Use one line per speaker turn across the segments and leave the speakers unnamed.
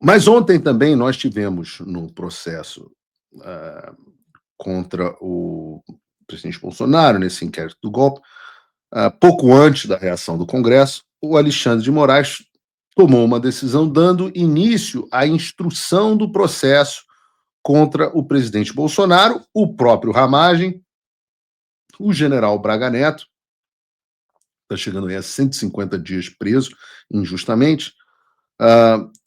Mas ontem também nós tivemos no processo contra o presidente Bolsonaro, nesse inquérito do golpe, pouco antes da reação do Congresso, o Alexandre de Moraes tomou uma decisão dando início à instrução do processo contra o presidente Bolsonaro, o próprio Ramagem, o general Braga Neto, está chegando aí a 150 dias preso injustamente,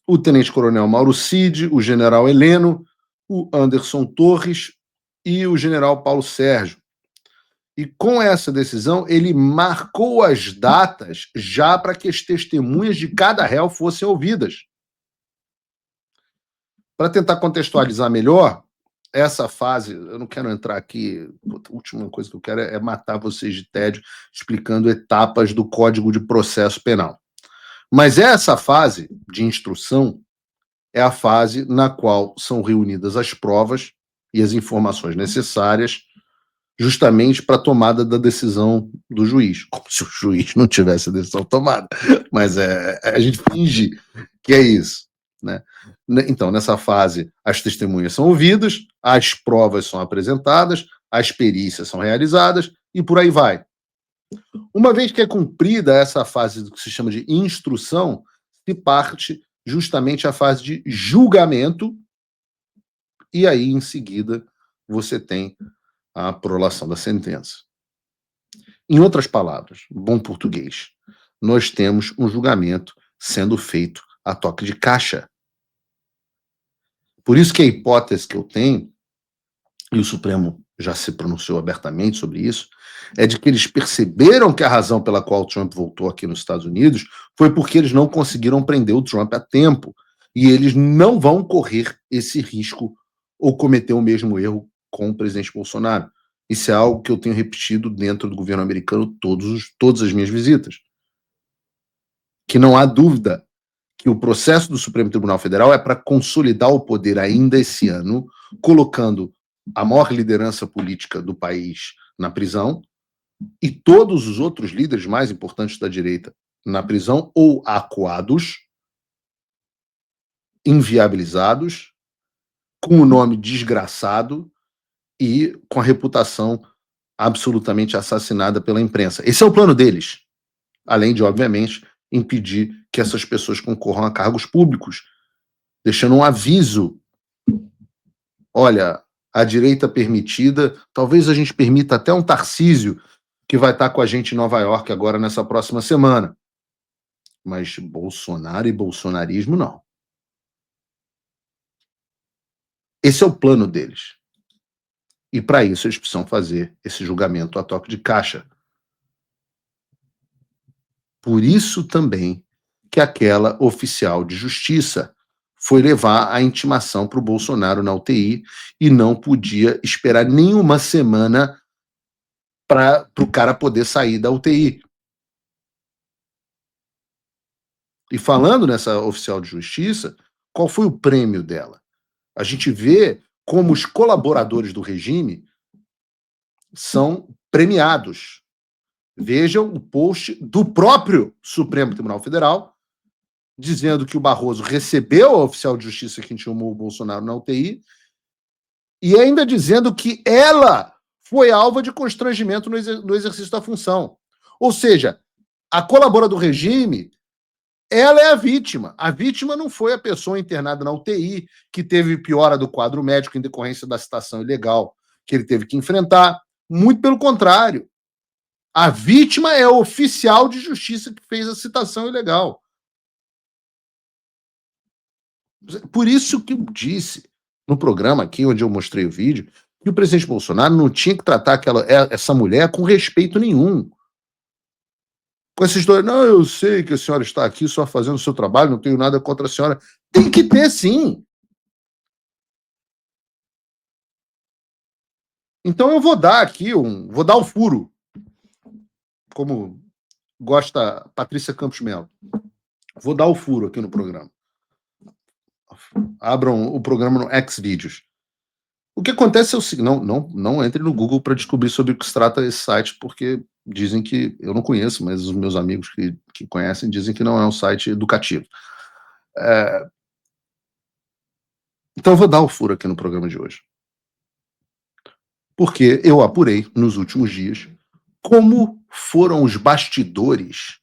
o tenente-coronel Mauro Cid, o general Heleno, o Anderson Torres e o general Paulo Sérgio. E com essa decisão, ele marcou as datas já para que as testemunhas de cada réu fossem ouvidas. Para tentar contextualizar melhor, essa fase, eu não quero entrar aqui, a última coisa que eu quero é matar vocês de tédio explicando etapas do Código de Processo Penal. Mas essa fase de instrução é a fase na qual são reunidas as provas e as informações necessárias justamente para a tomada da decisão do juiz, como se o juiz não tivesse a decisão tomada, mas a gente finge que é isso, né? Então, nessa fase, as testemunhas são ouvidas, as provas são apresentadas, as perícias são realizadas e por aí vai. Uma vez que é cumprida essa fase do que se chama de instrução, se parte justamente à fase de julgamento e aí, em seguida, você tem a prolação da sentença. Em outras palavras, bom português, nós temos um julgamento sendo feito a toque de caixa. Por isso que a hipótese que eu tenho, e o Supremo já se pronunciou abertamente sobre isso, é de que eles perceberam que a razão pela qual o Trump voltou aqui nos Estados Unidos foi porque eles não conseguiram prender o Trump a tempo. E eles não vão correr esse risco ou cometer o mesmo erro com o presidente Bolsonaro. Isso é algo que eu tenho repetido dentro do governo americano todas as minhas visitas. Que não há dúvida que o processo do Supremo Tribunal Federal é para consolidar o poder ainda esse ano, colocando a maior liderança política do país na prisão e todos os outros líderes mais importantes da direita na prisão ou acuados, inviabilizados, com o nome desgraçado e com a reputação absolutamente assassinada pela imprensa. Esse é o plano deles, além de, obviamente, impedir que essas pessoas concorram a cargos públicos, deixando um aviso. Olha, a direita permitida, talvez a gente permita até um Tarcísio, que vai estar com a gente em Nova York agora nessa próxima semana. Mas Bolsonaro e bolsonarismo, não. Esse é o plano deles. E para isso eles precisam fazer esse julgamento a toque de caixa. Por isso também que aquela oficial de justiça foi levar a intimação para o Bolsonaro na UTI e não podia esperar nenhuma semana para o cara poder sair da UTI. E falando nessa oficial de justiça, qual foi o prêmio dela? A gente vê como os colaboradores do regime são premiados. Vejam o post do próprio Supremo Tribunal Federal, dizendo que o Barroso recebeu a oficial de justiça que intimou o Bolsonaro na UTI, e ainda dizendo que ela foi alva de constrangimento no exercício da função. Ou seja, a colaboradora do regime, ela é a vítima. A vítima não foi a pessoa internada na UTI, que teve piora do quadro médico em decorrência da citação ilegal que ele teve que enfrentar. Muito pelo contrário. A vítima é o oficial de justiça que fez a citação ilegal. Por isso que eu disse no programa aqui, onde eu mostrei o vídeo, que o presidente Bolsonaro não tinha que tratar essa mulher com respeito nenhum. Com essa história, não, eu sei que a senhora está aqui só fazendo o seu trabalho, não tenho nada contra a senhora. Tem que ter, sim. Então eu vou dar aqui vou dar o furo, como gosta Patrícia Campos Melo. Vou dar o furo aqui no programa. Abram o programa no Xvideos. O que acontece é o seguinte, não entre no Google para descobrir sobre o que se trata esse site, porque dizem que, eu não conheço, mas os meus amigos que conhecem dizem que não é um site educativo. Então eu vou dar o furo aqui no programa de hoje. Porque eu apurei nos últimos dias como foram os bastidores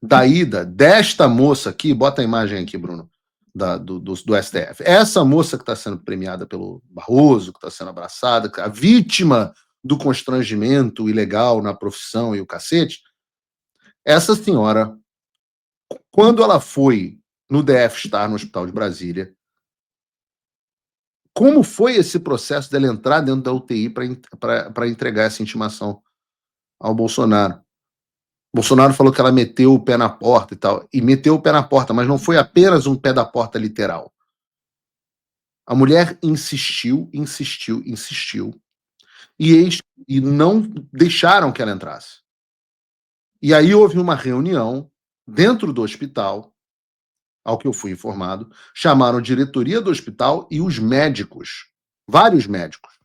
da ida desta moça aqui, bota a imagem aqui, Bruno, do STF. Essa moça que está sendo premiada pelo Barroso, que está sendo abraçada, a vítima do constrangimento ilegal na profissão e o cacete, essa senhora, quando ela foi no DF-Star, no Hospital de Brasília, como foi esse processo dela entrar dentro da UTI para entregar essa intimação ao Bolsonaro? Bolsonaro falou que ela meteu o pé na porta e tal, e meteu o pé na porta, mas não foi apenas um pé da porta literal. A mulher insistiu, insistiu, insistiu, e não deixaram que ela entrasse. E aí houve uma reunião dentro do hospital, ao que eu fui informado, chamaram a diretoria do hospital e os médicos, vários médicos.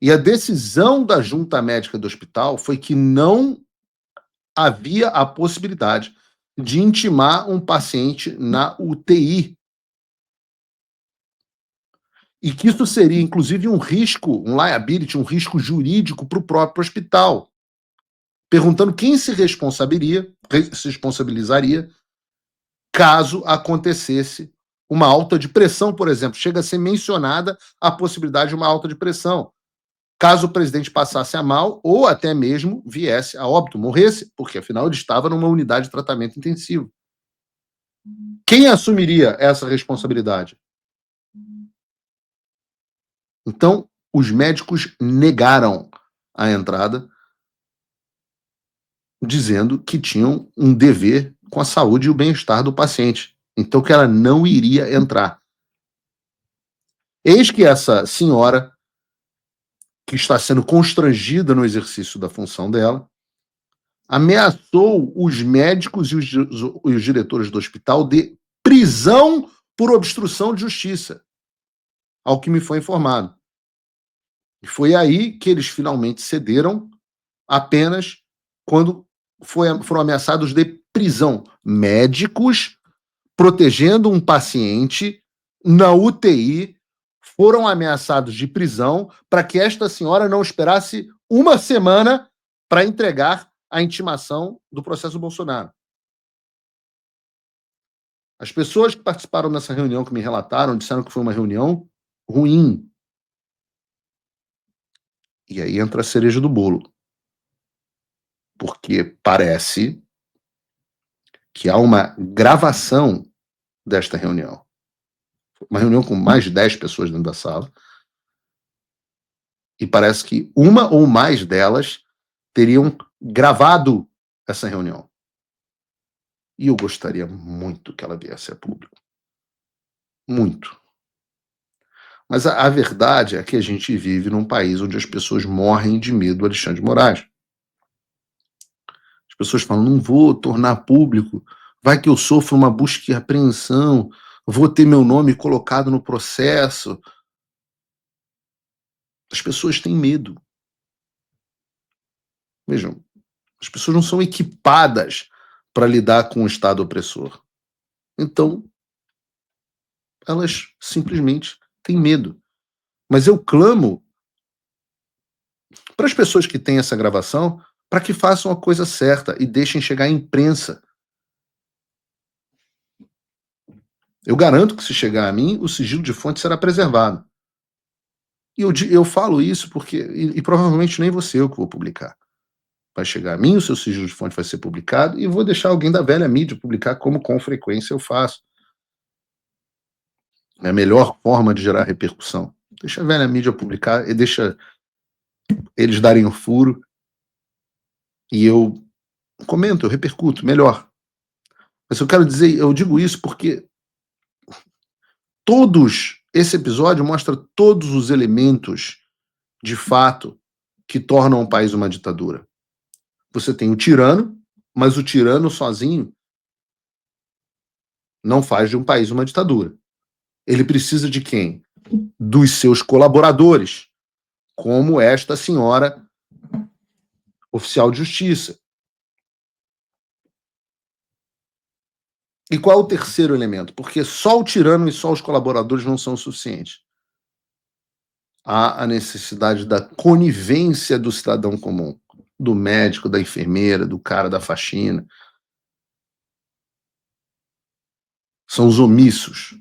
E a decisão da junta médica do hospital foi que não havia a possibilidade de intimar um paciente na UTI. E que isso seria, inclusive, um risco, um liability, um risco jurídico para o próprio hospital. Perguntando quem se responsabilizaria caso acontecesse uma alta de pressão, por exemplo. Chega a ser mencionada a possibilidade de uma alta de pressão. Caso o presidente passasse a mal ou até mesmo viesse a óbito, morresse, porque afinal ele estava numa unidade de tratamento intensivo. Quem assumiria essa responsabilidade? Então, os médicos negaram a entrada, dizendo que tinham um dever com a saúde e o bem-estar do paciente. Então, que ela não iria entrar. Eis que essa senhora, que está sendo constrangida no exercício da função dela, ameaçou os médicos e os diretores do hospital de prisão por obstrução de justiça, ao que me foi informado. E foi aí que eles finalmente cederam, apenas quando foram ameaçados de prisão. Médicos protegendo um paciente na UTI foram ameaçados de prisão para que esta senhora não esperasse uma semana para entregar a intimação do processo Bolsonaro. As pessoas que participaram dessa reunião, que me relataram, disseram que foi uma reunião ruim. E aí entra a cereja do bolo. Porque parece que há uma gravação desta reunião. Uma reunião com mais de 10 pessoas dentro da sala. E parece que uma ou mais delas teriam gravado essa reunião. E eu gostaria muito que ela viesse a público. Muito. Mas a verdade é que a gente vive num país onde as pessoas morrem de medo do Alexandre de Moraes. As pessoas falam, não vou tornar público, vai que eu sofro uma busca e apreensão, vou ter meu nome colocado no processo. As pessoas têm medo. Vejam, as pessoas não são equipadas para lidar com o Estado opressor. Então, elas simplesmente têm medo. Mas eu clamo para as pessoas que têm essa gravação para que façam a coisa certa e deixem chegar à imprensa. Eu garanto que se chegar a mim, o sigilo de fonte será preservado. E eu falo isso porque, e provavelmente nem você eu que vou publicar. Vai chegar a mim, o seu sigilo de fonte vai ser publicado e vou deixar alguém da velha mídia publicar, como com frequência eu faço. É a melhor forma de gerar repercussão. Deixa a velha mídia publicar e deixa eles darem o furo e eu comento, eu repercuto, melhor. Mas eu quero dizer, eu digo isso porque esse episódio mostra todos os elementos, de fato, que tornam o país uma ditadura. Você tem o tirano, mas o tirano sozinho não faz de um país uma ditadura. Ele precisa de quem? dos seus colaboradores, como esta senhora oficial de justiça. E qual é o terceiro elemento? Porque só o tirano e só os colaboradores não são suficientes. Há a necessidade da conivência do cidadão comum, do médico, da enfermeira, do cara da faxina. São os omissos.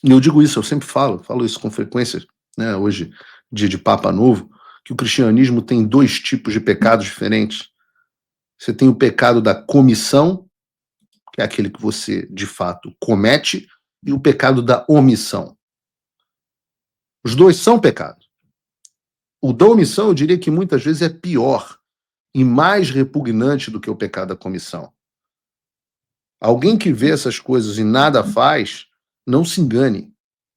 E eu digo isso, eu sempre falo isso com frequência, né? Hoje, dia de Papa Novo, que o cristianismo tem dois tipos de pecados diferentes. Você tem o pecado da comissão, que é aquele que você, de fato, comete, e o pecado da omissão. Os dois são pecados. O da omissão, eu diria que muitas vezes é pior e mais repugnante do que o pecado da comissão. Alguém que vê essas coisas e nada faz, não se engane,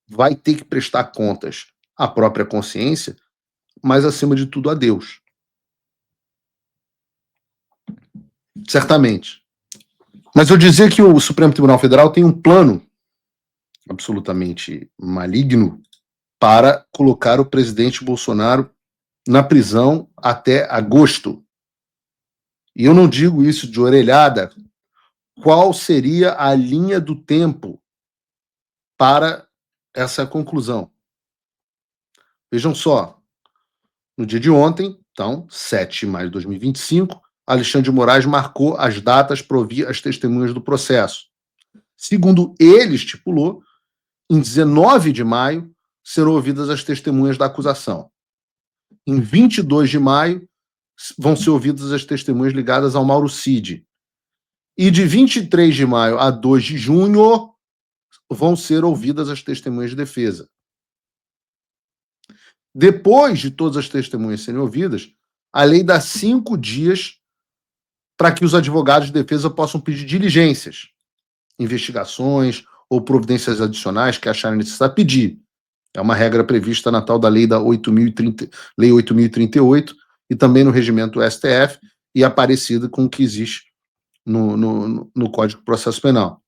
vai ter que prestar contas à própria consciência, mas acima de tudo a Deus. Certamente. Mas eu dizer que o Supremo Tribunal Federal tem um plano absolutamente maligno para colocar o presidente Bolsonaro na prisão até agosto. E eu não digo isso de orelhada. Qual seria a linha do tempo para essa conclusão? Vejam só, no dia de ontem, então, 7 de maio de 2025, Alexandre de Moraes marcou as datas para ouvir as testemunhas do processo. Segundo ele estipulou, em 19 de maio serão ouvidas as testemunhas da acusação. Em 22 de maio vão ser ouvidas as testemunhas ligadas ao Mauro Cid. E de 23 de maio a 2 de junho vão ser ouvidas as testemunhas de defesa. Depois de todas as testemunhas serem ouvidas, a lei dá 5 dias para que os advogados de defesa possam pedir diligências, investigações ou providências adicionais que acharem necessário pedir. É uma regra prevista na tal da Lei 8.038 e também no regimento do STF e é parecida com o que existe no Código de Processo Penal.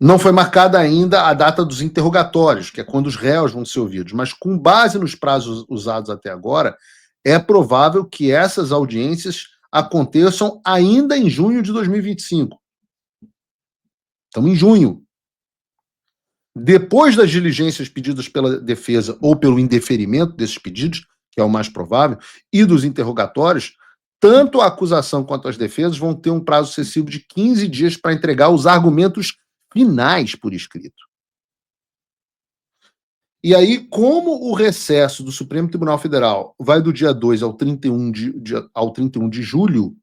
Não foi marcada ainda a data dos interrogatórios, que é quando os réus vão ser ouvidos, mas com base nos prazos usados até agora, é provável que essas audiências aconteçam ainda em junho de 2025. Estamos em junho. Depois das diligências pedidas pela defesa ou pelo indeferimento desses pedidos, que é o mais provável, e dos interrogatórios, tanto a acusação quanto as defesas vão ter um prazo excessivo de 15 dias para entregar os argumentos finais por escrito. E aí, como o recesso do Supremo Tribunal Federal vai do dia 2 ao 31 de julho,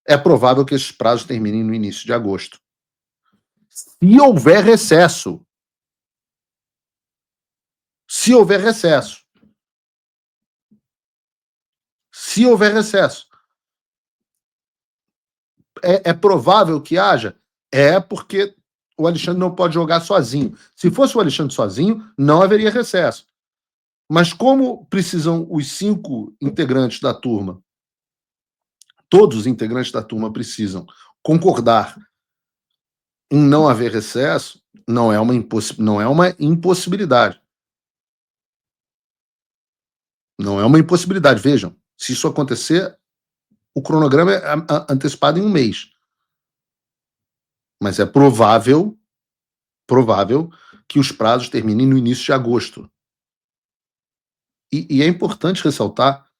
é provável que esses prazos terminem no início de agosto. Se houver recesso. Se houver recesso. Se houver recesso. É provável que haja? É porque o Alexandre não pode jogar sozinho. Se fosse o Alexandre sozinho, não haveria recesso. Mas como precisam os 5 integrantes da turma, todos os integrantes da turma precisam concordar em não haver recesso, não é uma impossibilidade. Não é uma impossibilidade. Vejam, se isso acontecer, o cronograma é antecipado em um mês. Mas é provável que os prazos terminem no início de agosto. E é importante ressaltar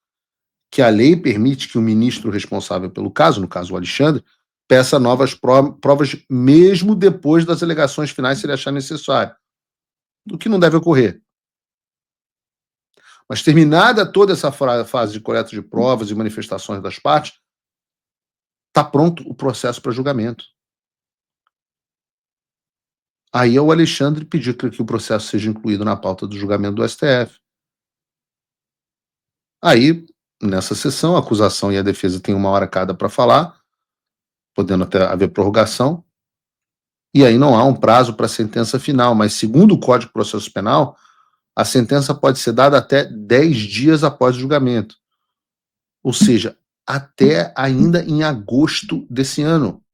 que a lei permite que o ministro responsável pelo caso, no caso o Alexandre, peça novas provas mesmo depois das alegações finais, se ele achar necessário. O que não deve ocorrer. Mas terminada toda essa fase de coleta de provas e manifestações das partes, está pronto o processo para julgamento. Aí é o Alexandre pedir que o processo seja incluído na pauta do julgamento do STF. Aí, nessa sessão, a acusação e a defesa têm 1 hora cada para falar, podendo até haver prorrogação, e aí não há um prazo para a sentença final, mas segundo o Código de Processo Penal, a sentença pode ser dada até 10 dias após o julgamento. Ou seja, até ainda em agosto desse ano.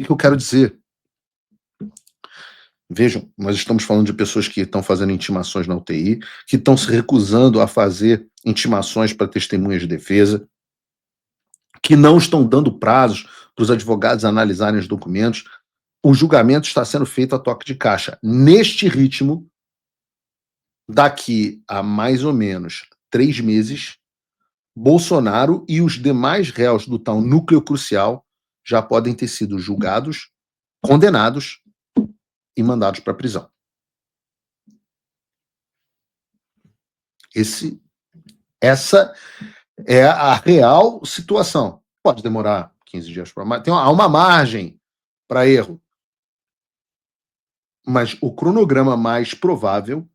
que eu quero dizer? Vejam, nós estamos falando de pessoas que estão fazendo intimações na UTI, que estão se recusando a fazer intimações para testemunhas de defesa, que não estão dando prazos para os advogados analisarem os documentos. O julgamento está sendo feito a toque de caixa. Neste ritmo, daqui a mais ou menos 3 meses, Bolsonaro e os demais réus do tal núcleo crucial já podem ter sido julgados, condenados e mandados para a prisão. Essa é a real situação. Pode demorar 15 dias para mais. Há uma margem para erro. Mas o cronograma mais provável,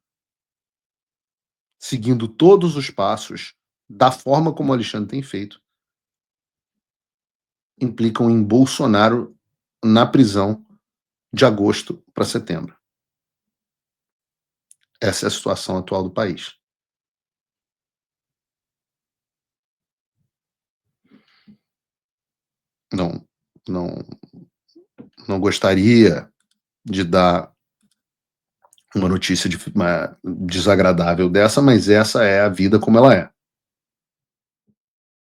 seguindo todos os passos, da forma como o Alexandre tem feito, implicam em Bolsonaro na prisão de agosto para setembro. Essa é a situação atual do país. Não, não, não gostaria de dar uma notícia desagradável dessa, mas essa é a vida como ela é.